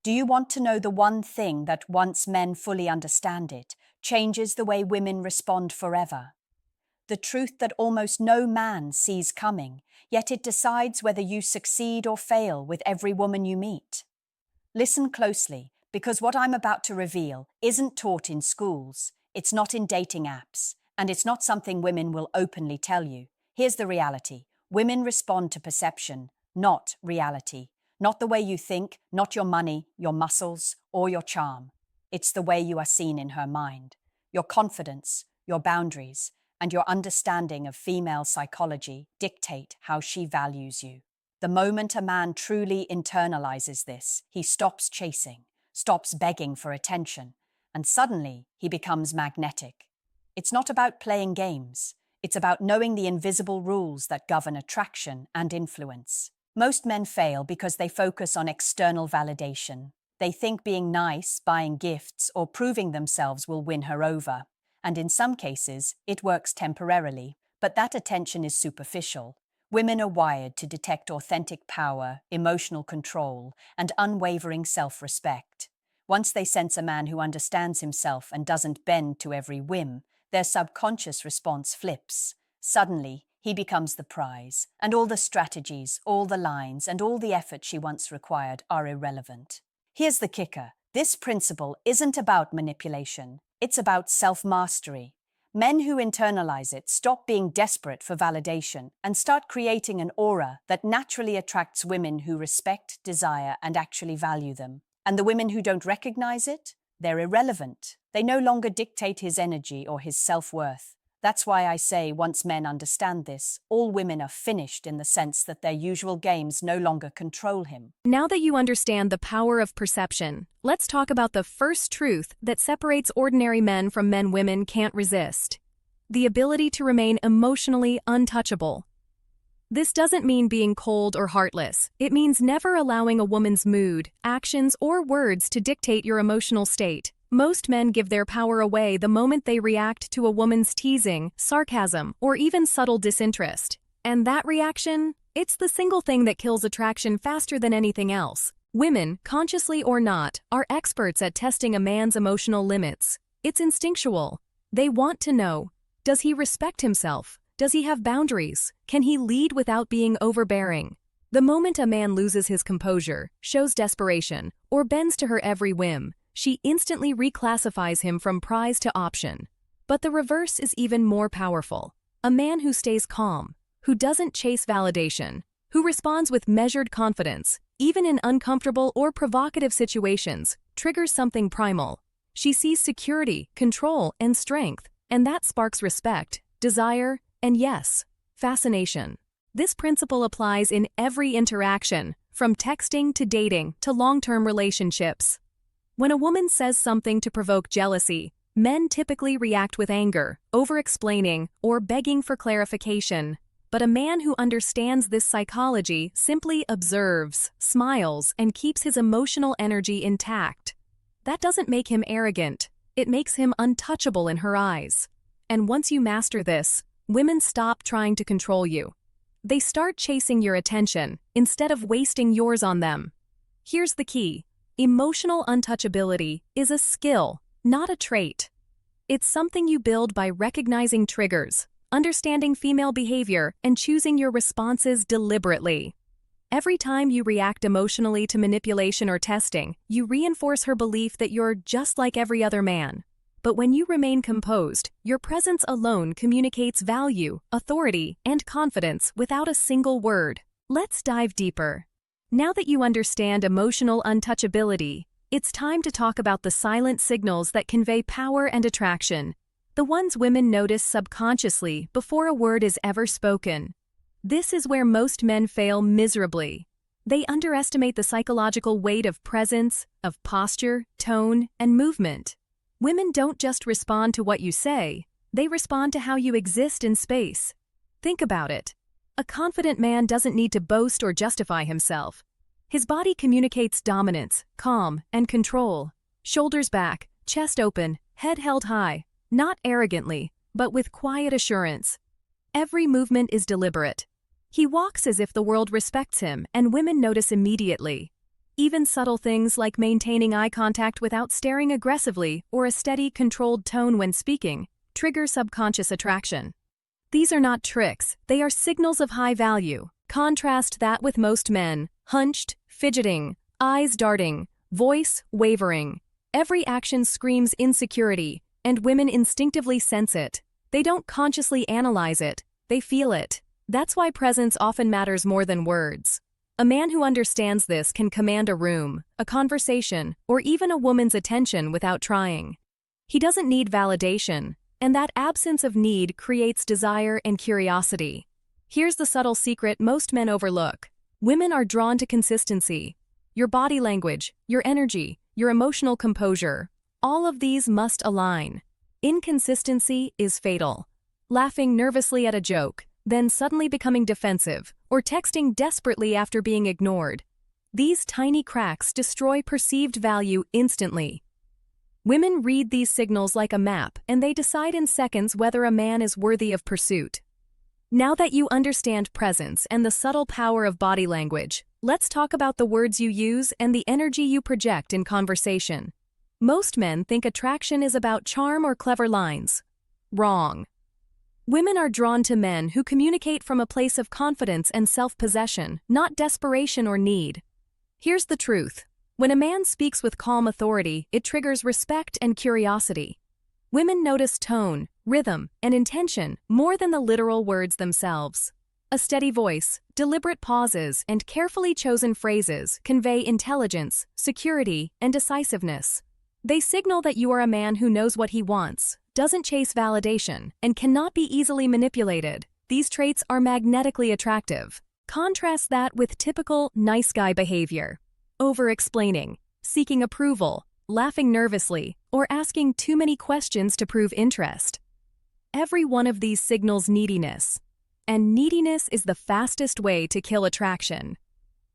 Do you want to know the one thing that, once men fully understand it, changes the way women respond forever? The truth that almost no man sees coming, yet it decides whether you succeed or fail with every woman you meet. Listen closely, because what I'm about to reveal isn't taught in schools, it's not in dating apps, and it's not something women will openly tell you. Here's the reality. Women respond to perception, not reality. Not the way you think, not your money, your muscles, or your charm. It's the way you are seen in her mind. Your confidence, your boundaries, and your understanding of female psychology dictate how she values you. The moment a man truly internalizes this, he stops chasing, stops begging for attention, and suddenly he becomes magnetic. It's not about playing games. It's about knowing the invisible rules that govern attraction and influence. Most men fail because they focus on external validation. They think being nice, buying gifts, or proving themselves will win her over. And in some cases, it works temporarily, but that attention is superficial. Women are wired to detect authentic power, emotional control, and unwavering self-respect. Once they sense a man who understands himself and doesn't bend to every whim, their subconscious response flips. Suddenly, he becomes the prize, and all the strategies, all the lines, and all the effort she once required are irrelevant. Here's the kicker. This principle isn't about manipulation. It's about self-mastery. Men who internalize it stop being desperate for validation and start creating an aura that naturally attracts women who respect, desire, and actually value them. And the women who don't recognize it? They're irrelevant. They no longer dictate his energy or his self-worth. That's why I say once men understand this, all women are finished in the sense that their usual games no longer control him. Now that you understand the power of perception, let's talk about the first truth that separates ordinary men from men women can't resist: the ability to remain emotionally untouchable. This doesn't mean being cold or heartless. It means never allowing a woman's mood, actions, or words to dictate your emotional state. Most men give their power away the moment they react to a woman's teasing, sarcasm, or even subtle disinterest. And that reaction? It's the single thing that kills attraction faster than anything else. Women, consciously or not, are experts at testing a man's emotional limits. It's instinctual. They want to know: does he respect himself? Does he have boundaries? Can he lead without being overbearing? The moment a man loses his composure, shows desperation, or bends to her every whim, she instantly reclassifies him from prize to option. But the reverse is even more powerful. A man who stays calm, who doesn't chase validation, who responds with measured confidence, even in uncomfortable or provocative situations, triggers something primal. She sees security, control, and strength, and that sparks respect, desire, and yes, fascination. This principle applies in every interaction, from texting to dating to long-term relationships. When a woman says something to provoke jealousy, men typically react with anger, over-explaining, or begging for clarification. But a man who understands this psychology simply observes, smiles, and keeps his emotional energy intact. That doesn't make him arrogant. It makes him untouchable in her eyes. And once you master this, women stop trying to control you. They start chasing your attention instead of wasting yours on them. Here's the key. Emotional untouchability is a skill, not a trait. It's something you build by recognizing triggers, understanding female behavior, and choosing your responses deliberately. Every time you react emotionally to manipulation or testing, you reinforce her belief that you're just like every other man. But when you remain composed, your presence alone communicates value, authority, and confidence without a single word. Let's dive deeper. Now that you understand emotional untouchability, it's time to talk about the silent signals that convey power and attraction, the ones women notice subconsciously before a word is ever spoken. This is where most men fail miserably. They underestimate the psychological weight of presence, of posture, tone, and movement. Women don't just respond to what you say, they respond to how you exist in space. Think about it. A confident man doesn't need to boast or justify himself. His body communicates dominance, calm, and control. Shoulders back, chest open, head held high, not arrogantly, but with quiet assurance. Every movement is deliberate. He walks as if the world respects him, and women notice immediately. Even subtle things like maintaining eye contact without staring aggressively or a steady, controlled tone when speaking trigger subconscious attraction. These are not tricks, they are signals of high value. Contrast that with most men: hunched, fidgeting, eyes darting, voice wavering. Every action screams insecurity, and women instinctively sense it. They don't consciously analyze it, they feel it. That's why presence often matters more than words. A man who understands this can command a room, a conversation, or even a woman's attention without trying. He doesn't need validation, and that absence of need creates desire and curiosity. Here's the subtle secret most men overlook. Women are drawn to consistency. Your body language, your energy, your emotional composure, all of these must align. Inconsistency is fatal. Laughing nervously at a joke, then suddenly becoming defensive, or texting desperately after being ignored. These tiny cracks destroy perceived value instantly. Women read these signals like a map, and they decide in seconds whether a man is worthy of pursuit. Now that you understand presence and the subtle power of body language, let's talk about the words you use and the energy you project in conversation. Most men think attraction is about charm or clever lines. Wrong. Women are drawn to men who communicate from a place of confidence and self-possession, not desperation or need. Here's the truth. When a man speaks with calm authority, it triggers respect and curiosity. Women notice tone, rhythm, and intention more than the literal words themselves. A steady voice, deliberate pauses, and carefully chosen phrases convey intelligence, security, and decisiveness. They signal that you are a man who knows what he wants, doesn't chase validation, and cannot be easily manipulated. These traits are magnetically attractive. Contrast that with typical nice guy behavior. Over-explaining, seeking approval, laughing nervously, or asking too many questions to prove interest. Every one of these signals neediness. And neediness is the fastest way to kill attraction.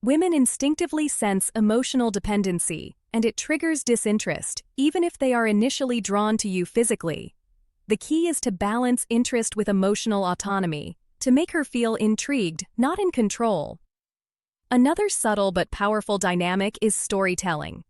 Women instinctively sense emotional dependency, and it triggers disinterest, even if they are initially drawn to you physically. The key is to balance interest with emotional autonomy, to make her feel intrigued, not in control. Another subtle but powerful dynamic is storytelling.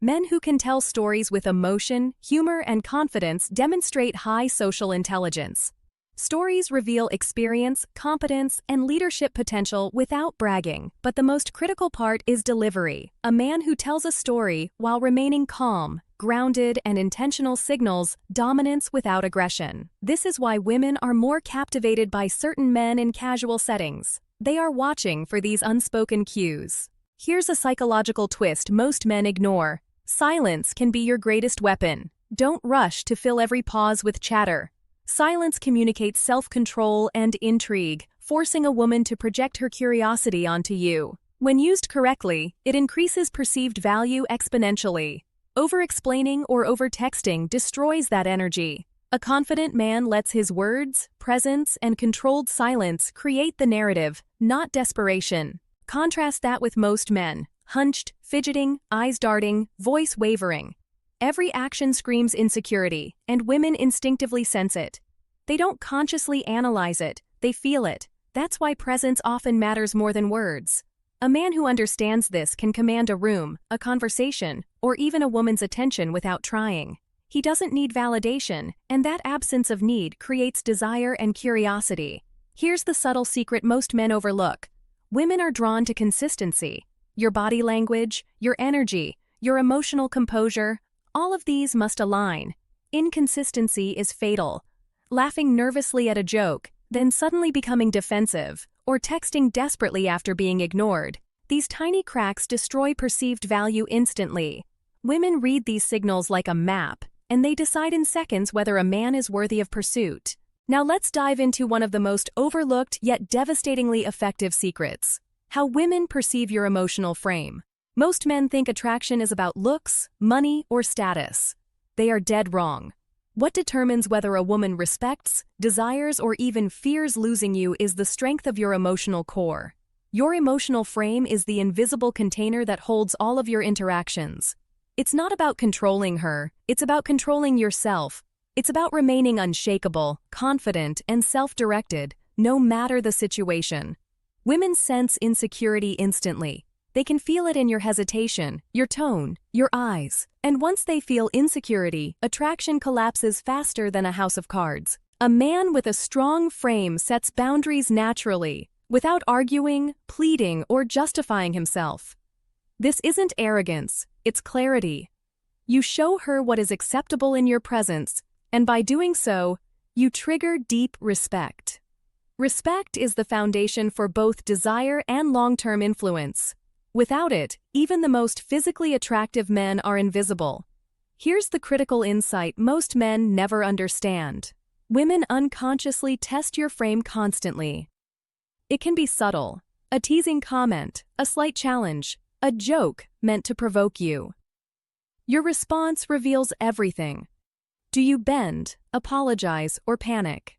Men who can tell stories with emotion, humor, and confidence demonstrate high social intelligence. Stories reveal experience, competence, and leadership potential without bragging, but the most critical part is delivery. A man who tells a story while remaining calm, grounded, and intentional signals dominance without aggression. This is why women are more captivated by certain men in casual settings. They are watching for these unspoken cues. Here's a psychological twist most men ignore. Silence can be your greatest weapon. Don't rush to fill every pause with chatter. Silence communicates self-control and intrigue, forcing a woman to project her curiosity onto you. When used correctly, it increases perceived value exponentially. Over-explaining or over-texting destroys that energy. A confident man lets his words, presence, and controlled silence create the narrative, not desperation. Contrast that with most men: hunched, fidgeting, eyes darting, voice wavering. Every action screams insecurity, and women instinctively sense it. They don't consciously analyze it, they feel it. That's why presence often matters more than words. A man who understands this can command a room, a conversation, or even a woman's attention without trying. He doesn't need validation, and that absence of need creates desire and curiosity. Here's the subtle secret most men overlook. Women are drawn to consistency. Your body language, your energy, your emotional composure, all of these must align. Inconsistency is fatal. Laughing nervously at a joke, then suddenly becoming defensive, or texting desperately after being ignored. These tiny cracks destroy perceived value instantly. Women read these signals like a map, and they decide in seconds whether a man is worthy of pursuit. Now let's dive into one of the most overlooked yet devastatingly effective secrets: how women perceive your emotional frame. Most men think attraction is about looks, money, or status. They are dead wrong. What determines whether a woman respects, desires, or even fears losing you is the strength of your emotional core. Your emotional frame is the invisible container that holds all of your interactions. It's not about controlling her, it's about controlling yourself. It's about remaining unshakable, confident, and self-directed, no matter the situation. Women sense insecurity instantly. They can feel it in your hesitation, your tone, your eyes. And once they feel insecurity, attraction collapses faster than a house of cards. A man with a strong frame sets boundaries naturally, without arguing, pleading, or justifying himself. This isn't arrogance, it's clarity. You show her what is acceptable in your presence, and by doing so, you trigger deep respect. Respect is the foundation for both desire and long-term influence. Without it, even the most physically attractive men are invisible. Here's the critical insight most men never understand. Women unconsciously test your frame constantly. It can be subtle, a teasing comment, a slight challenge, a joke meant to provoke you. Your response reveals everything. Do you bend, apologize, or panic?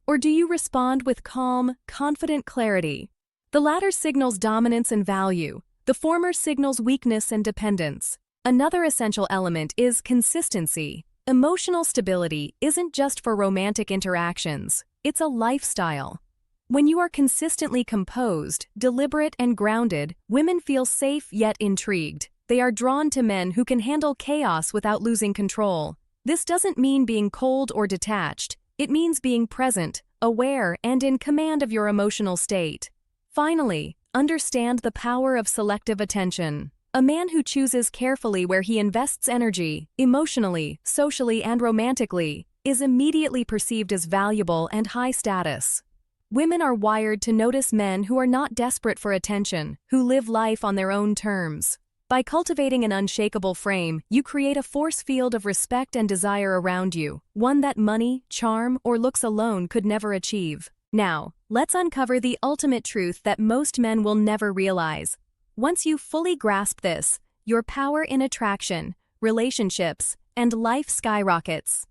Or do you respond with calm, confident clarity? The latter signals dominance and value. The former signals weakness and dependence. Another essential element is consistency. Emotional stability isn't just for romantic interactions, it's a lifestyle. When you are consistently composed, deliberate, and grounded, women feel safe yet intrigued. They are drawn to men who can handle chaos without losing control. This doesn't mean being cold or detached. It means being present, aware, and in command of your emotional state. Finally, understand the power of selective attention. A man who chooses carefully where he invests energy, emotionally, socially, and romantically, is immediately perceived as valuable and high status. Women are wired to notice men who are not desperate for attention, who live life on their own terms. By cultivating an unshakable frame, you create a force field of respect and desire around you, one that money, charm, or looks alone could never achieve. Now, let's uncover the ultimate truth that most men will never realize. Once you fully grasp this, your power in attraction, relationships, and life skyrockets.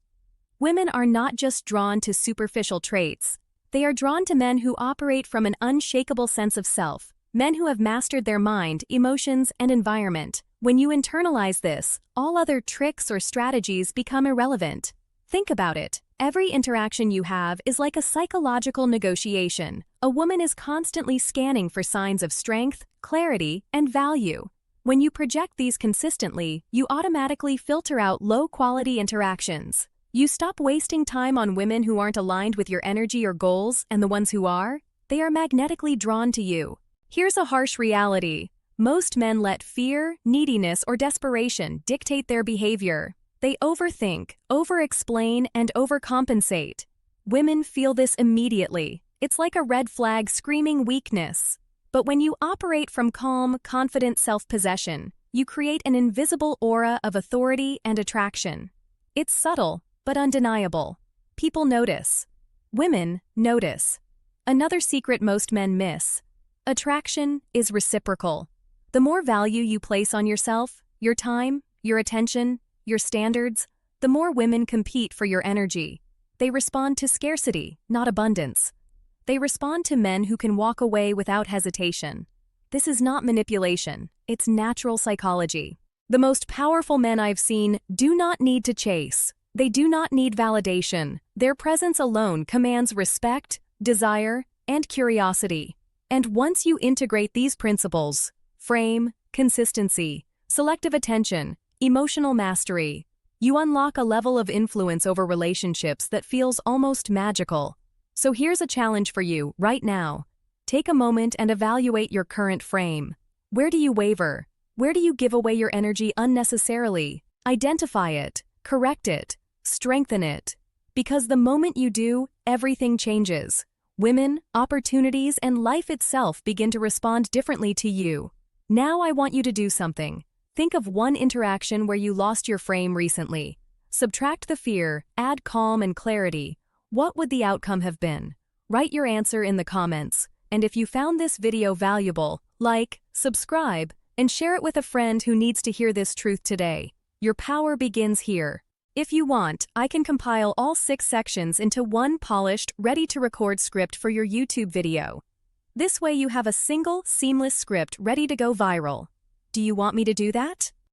Women are not just drawn to superficial traits. They are drawn to men who operate from an unshakable sense of self, men who have mastered their mind, emotions, and environment. When you internalize this, all other tricks or strategies become irrelevant. Think about it. Every interaction you have is like a psychological negotiation. A woman is constantly scanning for signs of strength, clarity, and value. When you project these consistently, you automatically filter out low-quality interactions. You stop wasting time on women who aren't aligned with your energy or goals, and the ones who are, they are magnetically drawn to you. Here's a harsh reality. Most men let fear, neediness, or desperation dictate their behavior. They overthink, over-explain, and overcompensate. Women feel this immediately. It's like a red flag screaming weakness. But when you operate from calm, confident self-possession, you create an invisible aura of authority and attraction. It's subtle, but undeniable. People notice. Women notice. Another secret most men miss. Attraction is reciprocal. The more value you place on yourself, your time, your attention, your standards, the more women compete for your energy. They respond to scarcity, not abundance. They respond to men who can walk away without hesitation. This is not manipulation, it's natural psychology. The most powerful men I've seen do not need to chase. They do not need validation. Their presence alone commands respect, desire, and curiosity. And once you integrate these principles, frame, consistency, selective attention, emotional mastery, you unlock a level of influence over relationships that feels almost magical. So here's a challenge for you right now. Take a moment and evaluate your current frame. Where do you waver? Where do you give away your energy unnecessarily? Identify it, correct it, strengthen it. Because the moment you do, everything changes. Women, opportunities, and life itself begin to respond differently to you. Now I want you to do something. Think of one interaction where you lost your frame recently. Subtract the fear, add calm and clarity. What would the outcome have been? Write your answer in the comments. And if you found this video valuable, like, subscribe, and share it with a friend who needs to hear this truth today. Your power begins here. If you want, I can compile all 6 sections into one polished, ready-to-record script for your YouTube video. This way you have a single, seamless script ready to go viral. Do you want me to do that?